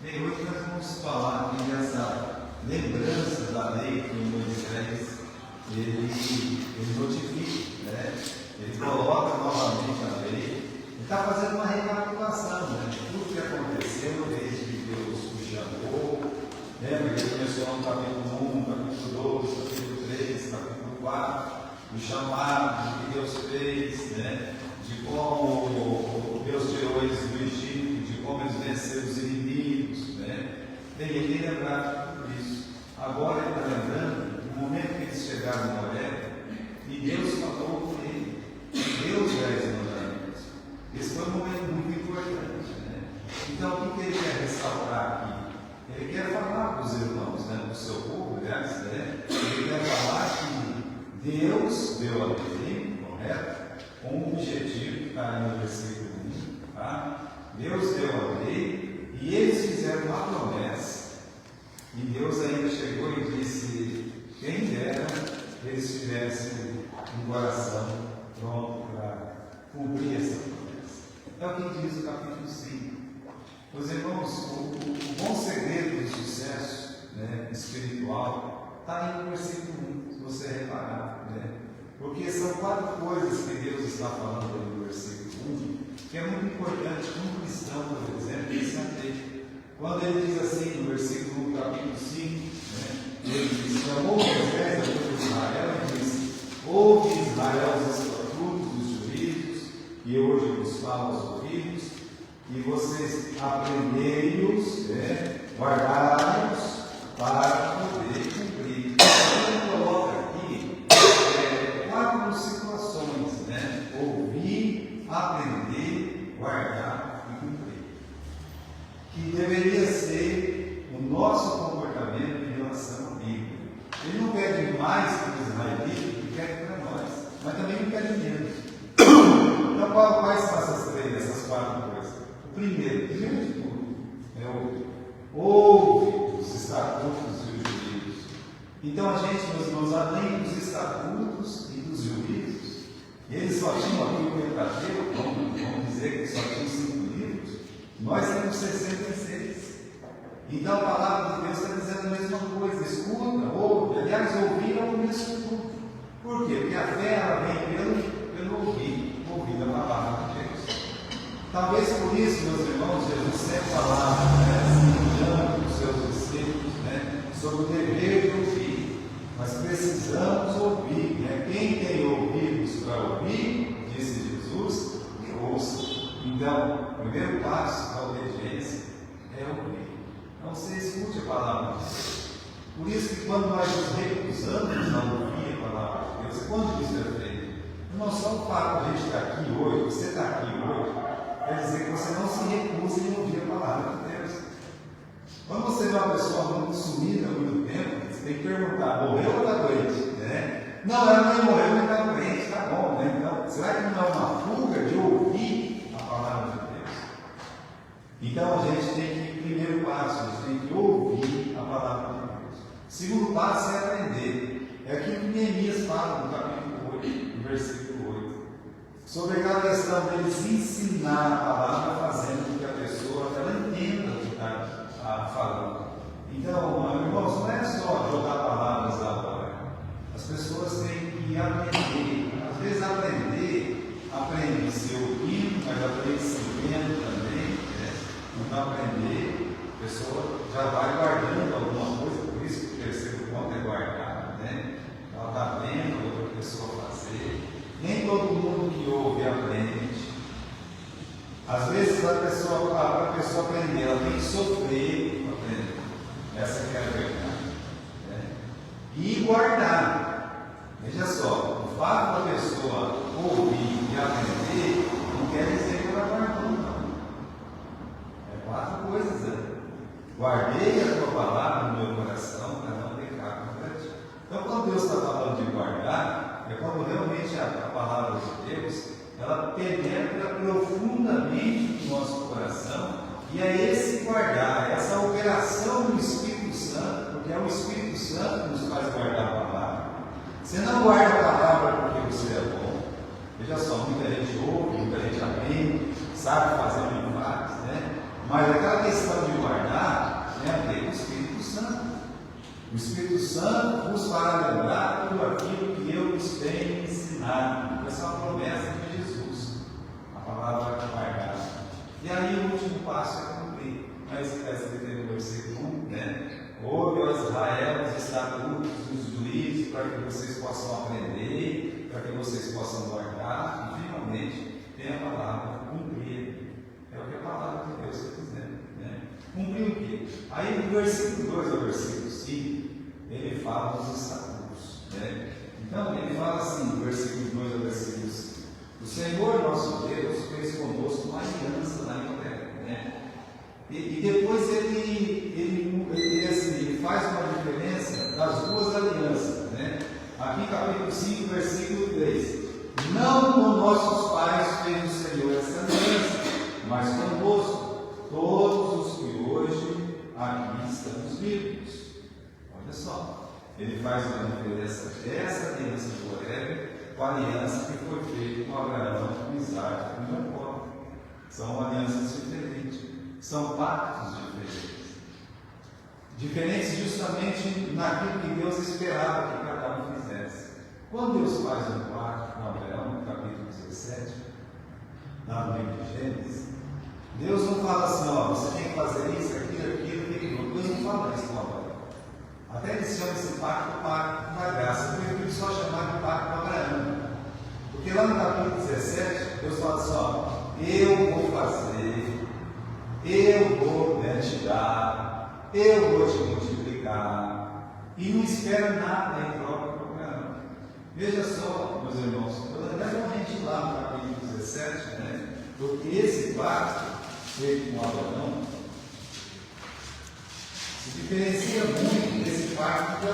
Bem, hoje nós vamos falar aqui dessa lembrança da lei que o Moisés ele notifica, né? Ele coloca novamente a lei, ele está fazendo uma recapitulação, né, de tudo que aconteceu desde que Deus o chamou. Lembra que ele começou no capítulo 1, capítulo 2, capítulo 3, capítulo 4, o chamado, do que Deus fez, né? De como Deus tirou eles do Egito, de como eles venceram os inimigos, né? Bem, ele tem lembrado de tudo isso. Agora ele está lembrando do momento que eles chegaram no Horebe e Deus falou com ele. Deus já os mandamentos. Esse foi um momento muito importante, né? Então, o que ele quer ressaltar aqui? Ele quer falar para os irmãos, né, do seu povo, aliás, né? Ele quer falar que Deus deu a lei, correto? Com um objetivo que está no versículo 1, tá? Deus deu a lei e eles fizeram uma promessa. E Deus ainda chegou e disse: quem dera eles tivessem um coração pronto para cumprir essa promessa. É o que diz o capítulo 5. Meus irmãos, o bom segredo do sucesso, né, espiritual está aí no versículo 1, se você reparar, né? Porque são 4 coisas que Deus está falando aí no versículo 1, que é muito importante que um cristão, por exemplo, ele se ateie. Quando ele diz assim, no versículo 1, capítulo 5, né, ele diz: chamou Moisés a todo Israel e disse: ouve Israel os estatutos, os juízos, que hoje vos falo aos ouvidos, e vocês aprendei-os, né, guardai-os para poder cumprir. Ele coloca aqui 4 situações, né? Ouvir, aprender, guardar e cumprir. Que deveria ser o nosso comportamento em relação à Bíblia. Ele não pede mais para os israelitas do que pede para nós, mas também não pede menos. Então, quais são essas 4 coisas? O primeiro de tudo, é ouvir. Ouve os estatutos e os juízos. Então, a gente, meus irmãos, além dos estatutos e dos juízos, eles só tinham aqui o Pentateuco, vamos dizer que só tinham 5 livros, nós temos 66. Então, a palavra de Deus está dizendo a mesma coisa: escuta, ouve. Aliás, ouvir é o começo de tudo. Por quê? Porque a fé ela vem pelo ouvir a palavra de Deus. Talvez por isso, meus irmãos, Jesus sempre falava, né, os seus discípulos, né, sobre o dever de ouvir. Nós precisamos ouvir, né? Quem tem ouvidos para ouvir, disse Jesus, que ouça. Então, o primeiro passo da obediência é ouvir. Então, você escute a palavra de Deus. Por isso que quando nós nos recusamos a ouvir a palavra de Deus, quando isso é feito, não só o fato de a gente estar aqui hoje, você está aqui hoje, quer dizer que você não se recusa em ouvir a palavra de Deus. Quando você vê uma pessoa muito sumida há muito tempo, você tem que perguntar: morreu ou está doente? Né? Não, ela não morreu, mas está doente, está bom, né? Então, será que não é uma fuga de ouvir a palavra de Deus? Então a gente tem que, primeiro passo, a gente tem que ouvir a palavra de Deus. Segundo passo é aprender. É aquilo que Neemias fala no capítulo 8, no versículo 8. Sobre aquela questão deles ensinar a palavra, fazendo com que a pessoa ela entenda o que está falando. Então, irmãos, não é só jogar palavras à hora. As pessoas têm que aprender. Às vezes aprende se ouvindo, mas aprende se vendo também. Né? Então, aprender, a pessoa já vai guardando alguma coisa, por isso que o terceiro ponto é guardar. Né? Ela está vendo a outra pessoa fazer. Nem todo mundo que ouve aprende. Às vezes, para a pessoa aprender, ela tem que sofrer para aprender. Essa que é a verdade. Né? E guardar. Veja só, o fato da pessoa ouvir e aprender não quer dizer que ela guardou, não. É 4 coisas. Né? Guardei a tua palavra no meu coração para não pecar contra ti. Então, quando Deus está falando de guardar, é quando realmente a palavra de Deus ela penetra profundamente no nosso coração, e é esse guardar, essa operação do Espírito Santo, porque é o Espírito Santo que nos faz guardar a palavra. Você não guarda a palavra porque você é bom. Veja só, muita gente ouve, muita gente aprende, sabe fazer o que faz, né? Mas aquela questão de guardar Santo vos fará lembrar tudo aquilo que eu vos tenho ensinado. Essa é uma promessa de Jesus, a palavra guardada. E aí o último passo é cumprir. Mas está escrito no versículo 1, né? Ouve, ó Israel, os estatutos, os juízos, para que vocês possam aprender, para que vocês possam guardar, e finalmente tem a palavra cumprir. É o que a palavra de Deus está dizendo, né? Cumprir o quê? Aí do versículo 2 ao versículo 5, ele fala dos estatutos, né? Então ele fala assim, do versículo 2 ao versículo 5: o Senhor nosso Deus fez conosco uma aliança na terra, né? E depois ele faz uma diferença das duas alianças, né? Aqui capítulo 5, versículo 3: não com nossos pais fez o Senhor essa aliança, mas conosco, todos os que hoje aqui estamos vivos. Olha só, ele faz uma diferença dessa aliança do Horebe com a aliança que foi feita com Abraão, com Isaac e com Jacó. São alianças diferentes, são pactos diferentes justamente naquilo que Deus esperava que cada um fizesse. Quando Deus faz um pacto com Abraão, no capítulo 17, lá no livro de Gênesis, Deus não fala assim, ó, você tem que fazer isso, aquilo. Deus não fala isso com Abraão. Até eles chamam esse pacto da graça. Eu prefiro só chamar de pacto com Abraão. Porque lá no capítulo 17, Deus fala assim, ó, eu vou fazer, eu vou te dar, eu vou te multiplicar, e não espera nada em troca do Abraão. Veja só, meus irmãos, realmente lá no capítulo 17, né? Porque esse pacto feito com Abraão se diferencia muito desse pacto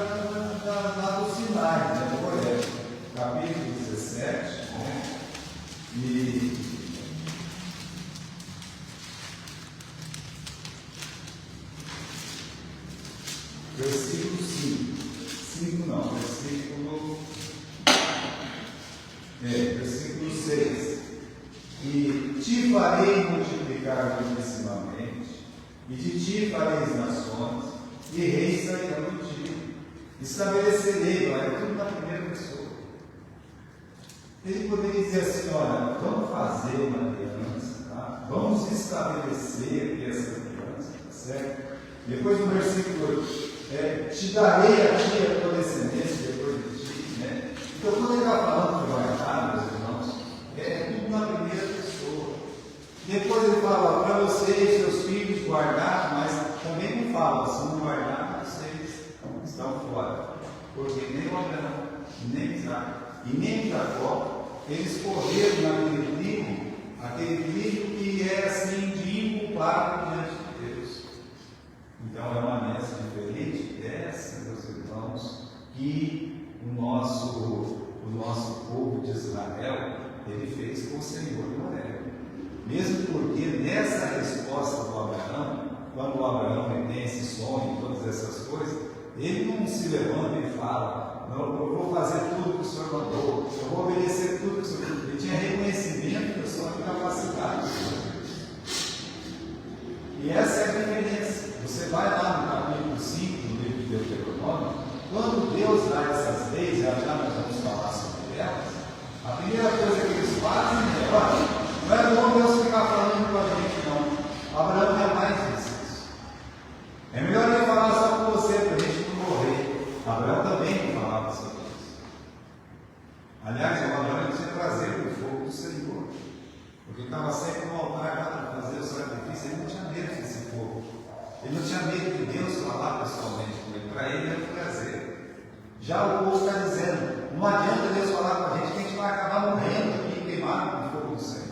lá do Sinai, né? Do Horebe, capítulo 17, né? E versículo versículo 6: e te farei multiplicar muitíssimamente, e de ti fareis nações, e reis sairão de ti. Estabelecerei, olha, tudo na primeira pessoa. Ele poderia dizer assim, olha, vamos fazer uma aliança, tá? Vamos estabelecer essa aliança, tá certo? Depois no versículo 8, te darei a ti a tua descendência depois de ti, né? Então quando ele está falando que vai dar, meus irmãos, é tudo na primeira pessoa. Depois ele fala para você e seus filhos guardar, mas também não fala, se não guardar, vocês estão fora. Porque nem o Abraão, nem Isaac e nem Jacó, eles correram aquele trigo que é assim de inculpável diante de Deus. Então é uma aliança diferente dessa, meus irmãos, que o nosso povo de Israel ele fez com o Senhor no Horebe. Mesmo porque nessa resposta do Abraão, quando o Abraão tem esse sonho e todas essas coisas, ele não se levanta e fala, não, eu vou fazer tudo que o Senhor mandou, eu vou obedecer tudo que o Senhor mandou. Ele tinha reconhecimento da sua capacidade. E essa é a diferença. Você vai lá no capítulo 5 do livro de Deuteronômio, quando Deus dá essas leis, já nós vamos falar sobre elas, a primeira coisa que eles fazem é, olha, não é bom Deus ficar falando com a gente, não. Abraão jamais disse isso. É melhor ele falar só com você, para a gente não morrer. Abraão também não falava sobre isso. Aliás, o Abraão tinha trazido o fogo do Senhor, porque estava sempre no altar para fazer o sacrifício. Ele não tinha medo desse fogo. Ele não tinha medo de Deus falar pessoalmente com ele. Para ele era um prazer. Já o povo está dizendo, não adianta Deus falar com a gente vai acabar morrendo aqui, queimado no fogo do Senhor.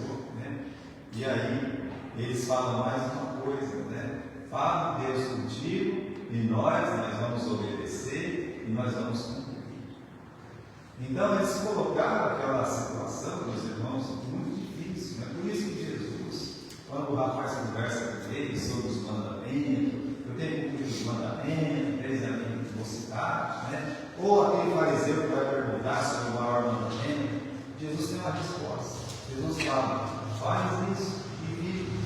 E aí, eles falam mais uma coisa, né? Fala Deus contigo, e nós vamos obedecer, e nós vamos cumprir. Então, eles colocaram aquela situação, meus irmãos, muito difícil, né? Por isso que Jesus, quando o rapaz conversa com ele sobre os mandamentos, eu tenho que cumprir os mandamentos, desde a minha mocidade, né? Ou aquele fariseu que vai perguntar sobre o maior mandamento, Jesus tem uma resposta. Jesus fala, faz isso e vive.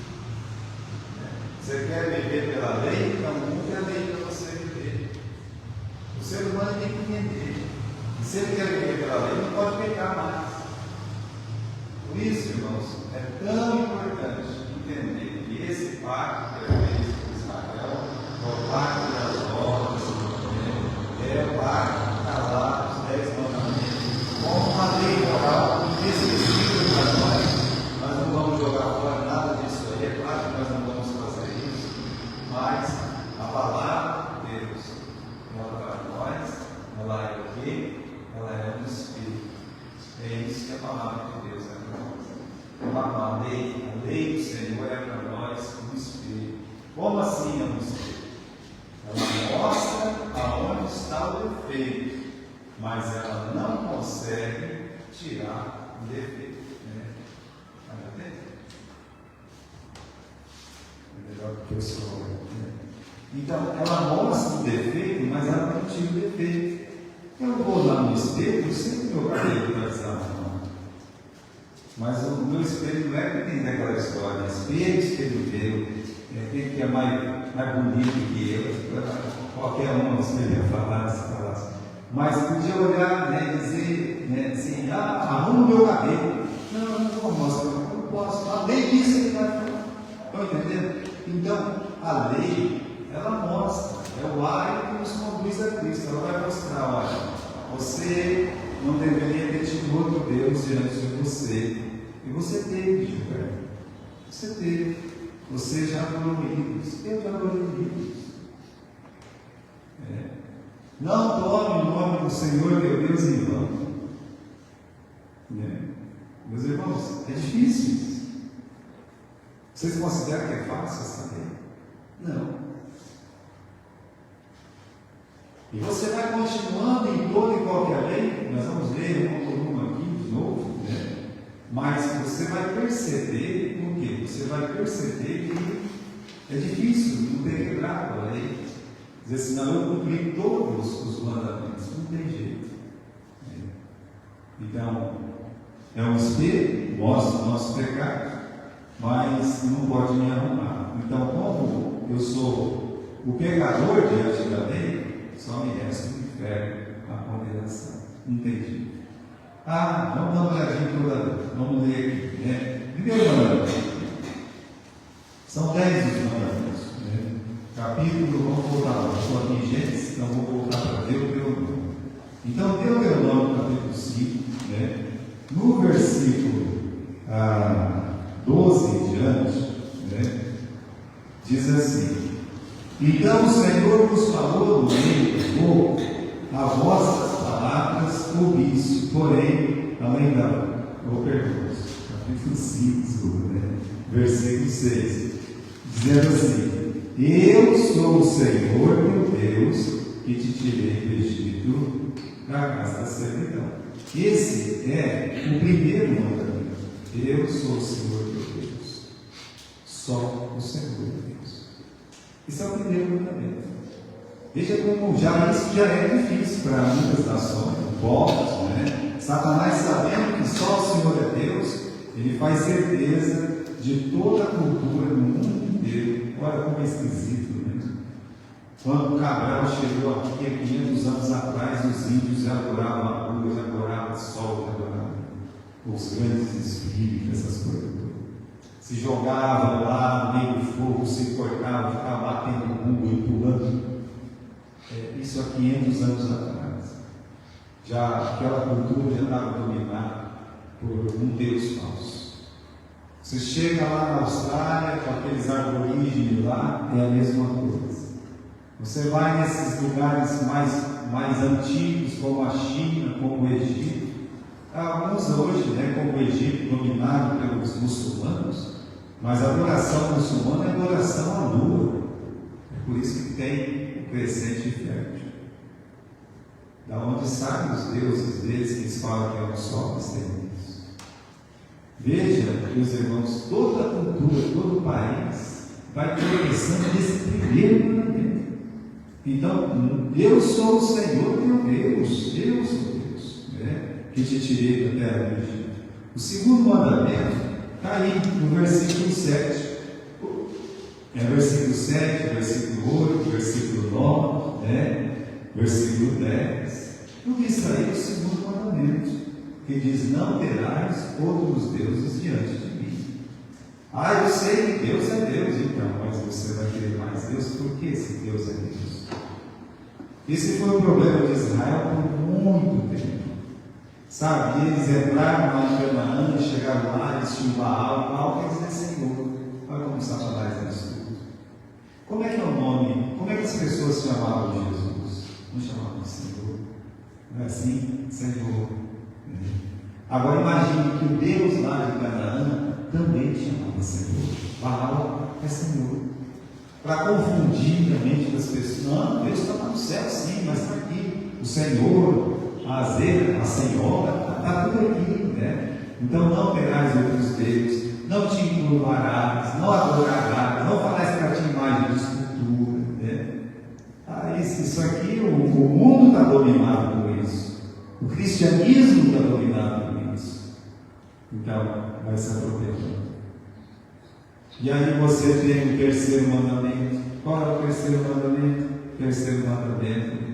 Você quer viver pela lei? Então cumpre a lei para você viver. ser humano tem que entender. E se ele quer viver pela lei, não pode pecar mais. Por isso, irmãos, é tão importante entender que esse pacto que é feito com Israel é o pacto das obras, é o pacto que está lá, os 10 mandamentos, como uma lei moral inesquecível para nós. Nós não vamos jogar fora nada disso aí, é claro que nós não vamos fazer isso, mas a palavra de Deus, ela para nós, ela é o quê? Ela é um Espírito. É isso que a palavra de Deus é para nós. A lei do Senhor é para nós um espelho. Como assim é um espelho? Ela mostra aonde está o defeito, mas ela não consegue tirar o defeito. Está entendendo? É melhor que eu sou. Então, ela mostra o defeito, mas ela não tira o defeito. Eu vou lá no espelho, eu sei que meu cabelo está desarrumado. Mas o meu espelho não é que tem aquela história, espelho meu, aquele que é mais bonito que eu, qualquer um espelho falasse. Mas podia olhar, né, dizer, né, assim, arruma o meu cabelo. Não vou mostrar, eu não posso, nem isso ele vai falar. Estão entendendo? Então, a lei, ela mostra, é o ar que nos conduz a Cristo. Ela vai mostrar, olha, você não deveria ter tido outro Deus diante de você. E você teve, Gilberto. Você teve. Você já adorou ídolos. Eu já adorei ídolos. Não tome o nome do Senhor, meu Deus, em vão. Meus irmãos, é difícil isso. Vocês consideram que é fácil essa lei? Não. E você vai continuando em toda e qualquer lei. Nós vamos ler uma por uma aqui de novo, mas você vai perceber o quê? Você vai perceber que é difícil, não tem quebrado a lei. Dizer assim, não, eu cumpri todos os mandamentos, não tem jeito. Então, é um espelho, mostra o nosso pecado, mas não pode me arrumar. Então, como eu sou o pecador diante da lei, só me resta o inferno, a condenação. Não tem jeito. Vamos dar uma olhadinha toda vez. Vamos ler aqui. Primeiro mandamento. São 10 os mandamentos. Capítulo, vamos voltar lá. Estou aqui em Gênesis, então vou voltar para Deuteronômio. Então, Deuteronômio, capítulo 5, no versículo 12 em diante, diz assim: então o Senhor nos falou no meio do fogo, a vossas palavras ouvi, porém, além da capítulo 5, versículo 6, dizendo assim: eu sou o Senhor teu Deus, que te tirei do Egito, da casa da servidão. Esse é o primeiro mandamento. Eu sou o Senhor teu Deus. Só o Senhor é Deus. Esse é o primeiro mandamento. Veja como isso já é difícil para muitas nações, povos, Satanás, sabendo que só o Senhor é Deus, ele faz certeza de toda a cultura no mundo inteiro. Olha como é esquisito, Quando Cabral chegou aqui há 500 anos atrás, os índios já adoravam a lua, já adoravam o sol, já adoravam os grandes espíritos, essas coisas. Se jogavam lá no meio do fogo, se cortavam, ficavam batendo bumbo e pulando. Isso há 500 anos atrás. Aquela cultura já estava dominada por um Deus falso. Você chega lá na Austrália, com aqueles aborígenes lá, é a mesma coisa. Você vai nesses lugares mais antigos, como a China, como o Egito. Alguns hoje, como o Egito, dominado pelos muçulmanos, mas a adoração muçulmana é adoração à lua. É por isso que tem o crescente fértil. Da onde saem os deuses deles, que eles falam que é um sol, eles têm isso. Veja, meus irmãos, toda a cultura, todo o país vai progressando nesse primeiro mandamento. Então, eu sou o Senhor teu Deus, eu sou Deus, que te tirei da terra do Egito. O segundo mandamento está aí no versículo 7. Versículo 7, versículo 8, versículo 9, Versículo 10. Porque isso aí é o segundo mandamento, que diz: não terás outros deuses diante de mim. Ah, eu sei que Deus é Deus, então, mas você vai querer mais Deus? Por que esse Deus é Deus? Esse foi o problema de Israel por muito tempo. Sabe, eles entraram lá em Canaã, chegaram lá, eles tinham Baal quer dizer Senhor. Olha como Satanás é tudo. Como é que é o nome? Como é que as pessoas chamavam Jesus? Não chamavam de Senhor. Não é assim? Senhor. Agora imagine que o Deus lá de Canaã também chamava Senhor. Baal é Senhor. Para confundir a mente das pessoas. Não, Deus está lá no céu sim, mas está aqui. O Senhor, a azeira, a senhora, está tudo aqui, né? Então não terás outros deuses, não te louvarás, não adorarás, não farás para ti imagem de escultura, né? Isso aqui, o mundo está dominado por isso. O cristianismo está dominado por isso. Então, vai se apropriando. E aí você tem o terceiro mandamento. Qual é o terceiro mandamento? O terceiro mandamento,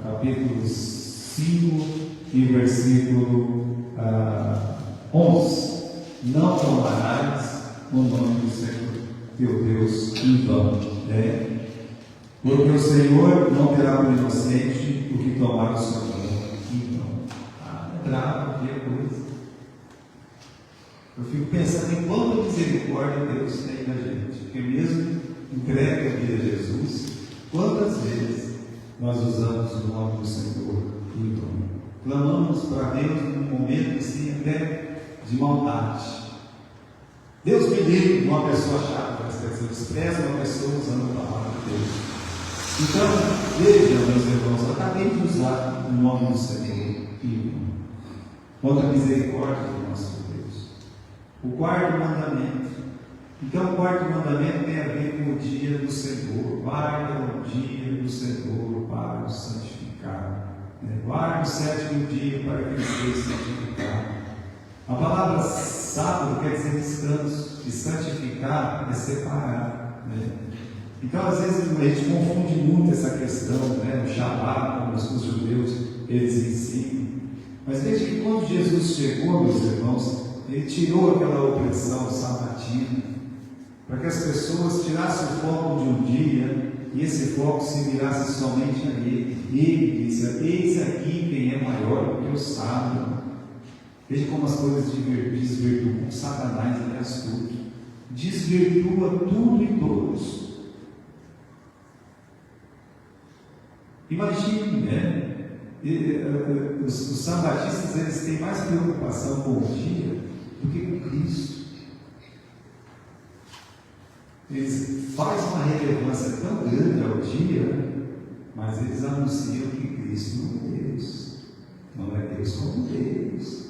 capítulo 5 e versículo 11. Não tomarás o nome do Senhor teu Deus em vão, porque o Senhor não terá por inocente o que tomar o seu nome em vão. Bravo, que coisa. Eu fico pensando em quanta misericórdia Deus tem da gente, porque mesmo entregue a vida a Jesus, quantas vezes nós usamos o nome do Senhor em vão? Clamamos para Deus num momento assim até de maldade. Deus me livre de uma pessoa chata, despreza uma pessoa usando a palavra de Deus. Então, veja, meus irmãos, eu acabei de usar o nome do Senhor em vão. Quanta misericórdia do nosso Deus. O quarto mandamento. Então, o quarto mandamento tem a ver com o dia do Senhor. Guarda o dia do Senhor para o santificar. Guarda o sétimo dia para que ele seja santificado. A palavra sábado quer dizer descanso. E santificar é separar. Então, às vezes, a gente confunde muito essa questão, o Shabbat, como os judeus eles ensinam. Mas veja que quando Jesus chegou, meus irmãos, ele tirou aquela opressão sabatina, para que as pessoas tirassem o foco de um dia e esse foco se virasse somente a ele. Ele disse: eis aqui quem é maior do que o sábado. Veja como as coisas desvirtuam. Satanás é astuto, desvirtua tudo e todos. Imagine, os sabatistas eles têm mais preocupação com o dia do que com Cristo. Eles fazem uma relevância tão grande ao dia, mas eles anunciam que Cristo não é Deus. Não é Deus como Deus.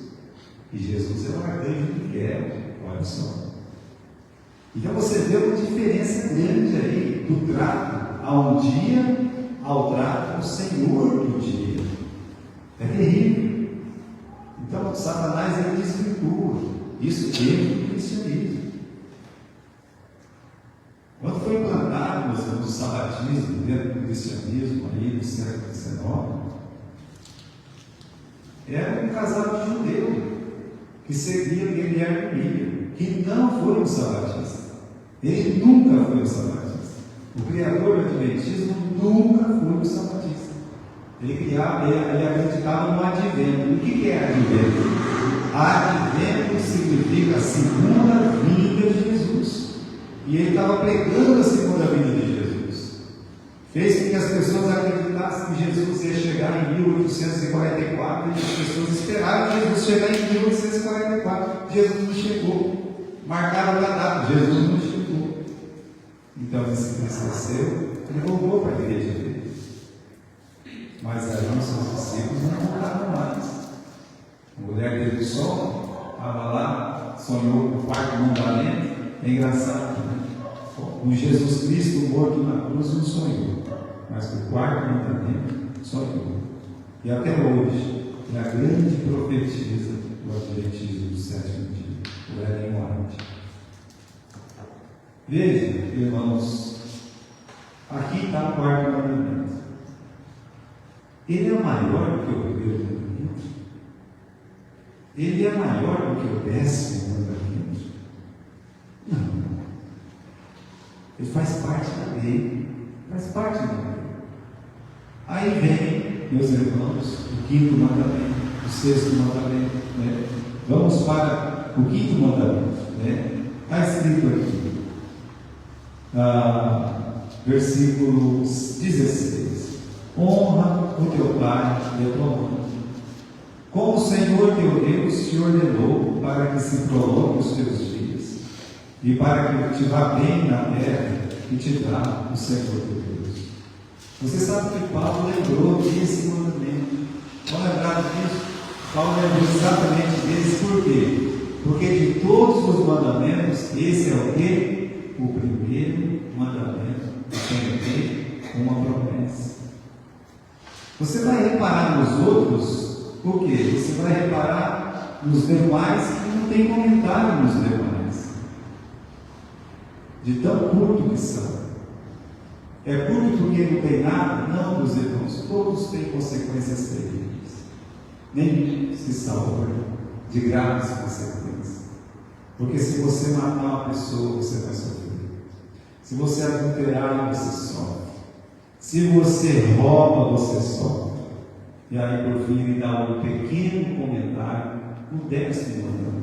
E Jesus é o arcanjo Miguel. Olha só. Então você vê uma diferença grande aí do trato ao dia ao trato ao Senhor do dia. É terrível. Então Satanás ele desvirtua isso dentro do cristianismo. Quando foi implantado o sabatismo dentro do cristianismo aí no século XIX, era um casal de judeu que seguia Guilherme Miller, que não foi um sabatista. Ele nunca foi um sabatista. O criador do adventismo nunca foi um sabatista. Ele acreditava no advento. O que é advento? Advento significa a segunda vinda de Jesus. E ele estava pregando a segunda vinda de Jesus. Fez com que as pessoas acreditassem que Jesus ia chegar em 1844 e as pessoas esperavam Jesus chegar em 1844. Jesus não chegou. Marcaram a data, Jesus não chegou. Então ele se entristeceu, ele voltou para a igreja dele. Mas aí os seus discípulos não voltaram mais. A mulher dele do sol estava lá, sonhou com o quarto mandamento. É engraçado, né? Com Jesus Cristo morto na cruz não sonhou, mas com o quarto mandamento sonhou. E até hoje é a grande profetisa do adventismo do sétimo dia, o Ellen White. Veja, irmãos, aqui está o quarto mandamento. ele é maior do que o primeiro mandamento? Ele é maior do que o 10º mandamento? Não. Ele faz parte da lei. Faz parte da lei. Aí vem, meus irmãos, o 5º mandamento, o 6º mandamento. Né? Vamos para o 5º mandamento. Né? Está escrito aqui, versículos 16: honra o teu pai e a tua mãe, como o Senhor teu Deus te ordenou, para que se prolongue os teus dias e para que te vá bem na terra que te dá o Senhor teu Deus. Você sabe que Paulo lembrou desse mandamento. Vão lembrar disso? Paulo lembrou exatamente desse. Por quê? Porque de todos os mandamentos, esse é o quê? O primeiro mandamento tem uma promessa. Você vai reparar nos outros, por quê? Você vai reparar nos demais que não tem comentário nos demais. De tão curto que são. É curto porque não tem nada? Não, meus irmãos, todos têm consequências terríveis. Nem se salva de graves consequências. Porque se você matar uma pessoa, você vai sofrer. Se você adulterar, você sofre. Se você rouba, você sofre. E aí, por fim, ele dá um pequeno comentário no 10º mandamento.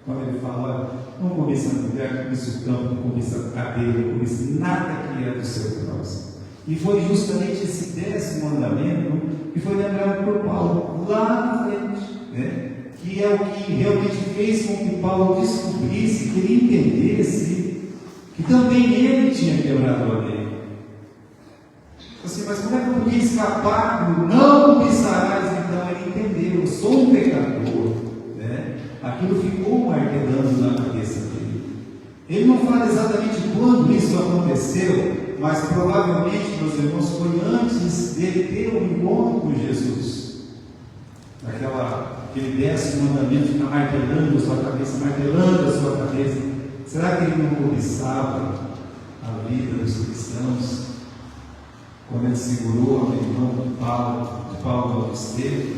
Quando ele fala, não cobiça a mulher, não cobiça o campo, não cobiça a cadeira, não cobiça nada que é do seu próximo. E foi justamente esse 10º mandamento que foi lembrado por Paulo lá na frente, né? Que é o que realmente fez com que Paulo descobrisse, que ele entendesse que também ele tinha quebrado a lei. Assim, mas como é que eu podia escapar do não cobiçarás? Então ele entendeu, eu sou um pecador, né? Aquilo ficou martelando na cabeça dele. Ele não fala exatamente quando isso aconteceu, mas provavelmente, meus irmãos, foi antes dele ter um encontro com Jesus. Aquele 10º mandamento fica martelando a sua cabeça, martelando a sua cabeça. Será que ele não cobiçava a vida dos cristãos? Quando ele segurou aquele mão de Paulo no esteiro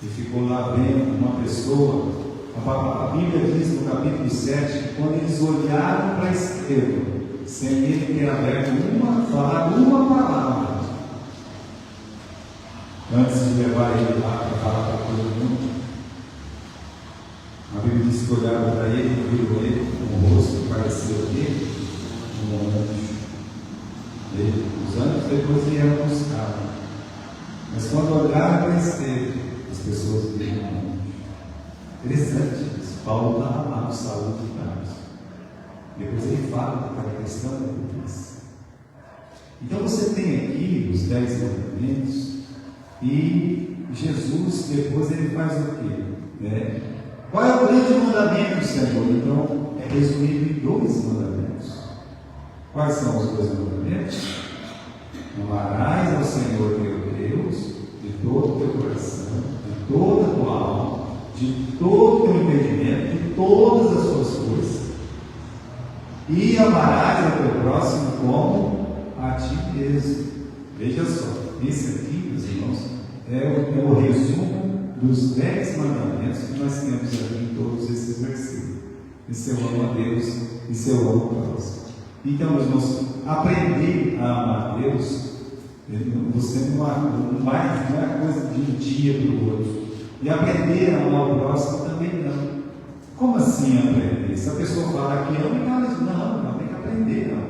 e ficou lá vendo uma pessoa, a Bíblia diz no capítulo 7 que quando eles olharam para a esquerda, sem ele ter falado uma palavra, antes de levar ele lá para falar para todo mundo, a Bíblia diz que olharam para ele, viram ele com um rosto que parecia dele, um anjo. Os anjos depois vieram buscar, mas quando olharam para a esquerda, as pessoas viram um anjo. Interessante isso. Paulo estava lá no Saúl de Tarso. Depois ele fala daquela questão da cobiça. Então você tem aqui os 10 mandamentos. E Jesus, depois ele faz o quê? Né? Qual é o grande mandamento, Senhor? Então, é resumido em 2 mandamentos. Quais são os 2 mandamentos? Amarás ao Senhor teu Deus de todo o teu coração, de toda a tua alma, de todo o teu entendimento, de todas as tuas forças. E amarás ao teu próximo como a ti mesmo. Veja só, esse aqui, meus irmãos, é o resumo dos 10 mandamentos que nós temos aqui em todos esses versículos. E se eu amo a Deus, e se eu amo o próximo. Então, meus irmãos, aprender a amar a Deus, você não é coisa de um dia para o outro. E aprender a amar o próximo também não. Como assim aprender? Se a pessoa fala que ama, ela diz, não, tem que aprender a amar.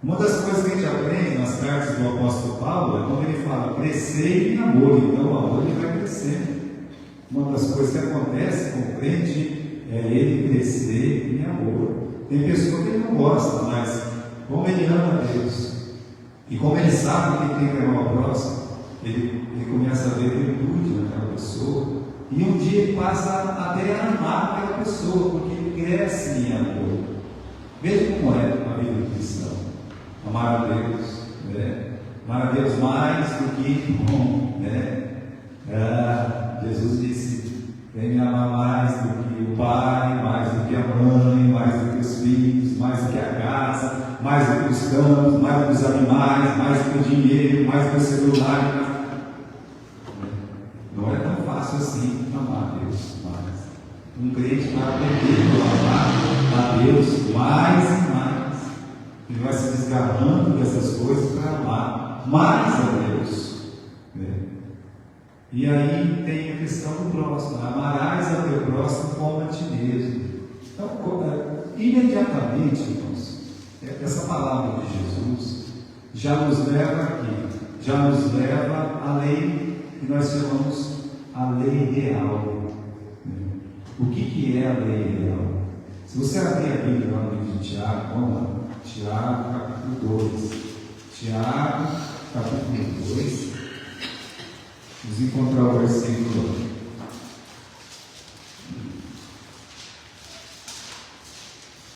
Uma das coisas que a gente aprende nas cartas do apóstolo Paulo é quando ele fala crescer em amor, então o amor ele vai crescendo. Uma das coisas que acontece com o crente é ele crescer em amor. Tem pessoa que ele não gosta, mas como ele ama a Deus e como ele sabe que tem que amar o próximo, ele começa a ver virtude naquela pessoa e um dia ele passa até a amar aquela pessoa, porque ele cresce em amor. Veja como é a vida do cristão. Amar a Deus, né? Amar a Deus mais do que bom, né? Jesus disse: vem me amar mais do que o pai, mais do que a mãe, mais do que os filhos. filhos, mais do que a casa, mais do que os campos, mais do que os animais, mais do que o dinheiro, mais do que o celular. Não é tão fácil assim amar a Deus mais. Um crente vai aprender a amar a Deus mais e mais. Ele vai se desgarrando dessas coisas para amar mais a Deus. E aí tem a questão do próximo: amarás a teu próximo como a ti mesmo. Então, imediatamente, irmãos, essa palavra de Jesus já nos leva aqui, já nos leva à lei que nós chamamos a lei real. O que é a lei real? Se você abrir a Bíblia lá no livro de Tiago, vamos lá, Tiago capítulo 2. Tiago capítulo 2. Vamos encontrar o versículo